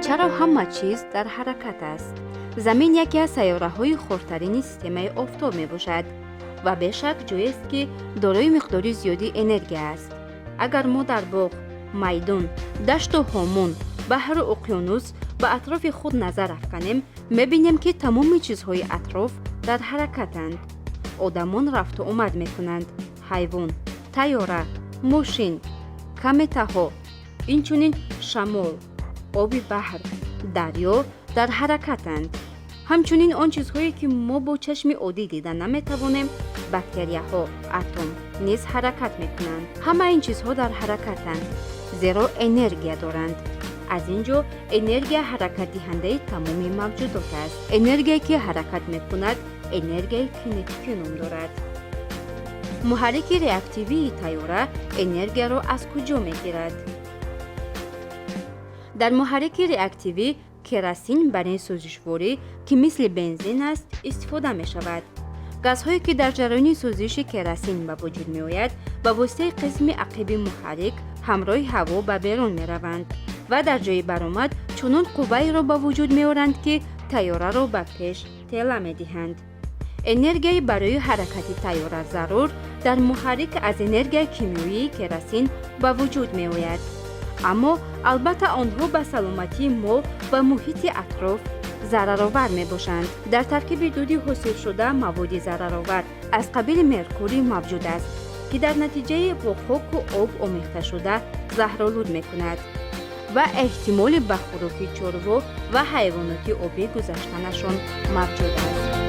چرا همه چیز در حرکت است؟ زمین یکی از سیاره‌های خردترین سیستم آفتاب میباشد و به شک جایی است که دارای مقداری زیادی انرژی است. اگر ما در باغ، میدان، دشت و هامون، بحر و اقیانوس به اطراف خود نظر افکنیم، میبینیم که تمام چیزهای اطراف در حرکتند. آدمان رفت و آمد میکنند، حیوان، طیاره، ماشین، کمت‌ها، اینچنین شمال، آب بحر، دریا در حرکتند. همچنین آن چیزهایی که ما با چشم عادی دیدن نمیتوانیم، باکتریاها، اتم نیز حرکت میکنند. همه این چیزها در حرکتند زیرا انرژی دارند. از اینجا انرژی حرکت دهنده تمام موجودات است. انرژی که حرکت میکند انرژی کینتیکی نام دارد. محرک ریاکتیوی طیاره انرژی را از کجا میگیرد؟ در محرک ریاکتیوی کراسین برای سوزشواری که مثل بنزین است استفاده می شود. گازهایی که در جریان سوزش کراسین به وجود می آید به واسطه قسم عقبی محرک همراه هوا به بیرون می روند و در جای برآمد چنان قوه‌ای را به وجود می آورند که طیاره را به پیش تله می دهند. انرژی برای حرکت طیاره ضرور در محرک از انرژی کیمیایی کراسین به وجود می آید. اما البته آنها به سلامتی ما و محیط اطراف ضررآور می باشند. در ترکیب دودی حاصل شده مواد ضررآور از قبیل مرکوری موجود است که در نتیجه با خاک و آب آمیخته شده زهرآلود می کند و احتمال به خوراک چروا و حیوانات آبی گذشتنشان موجود است.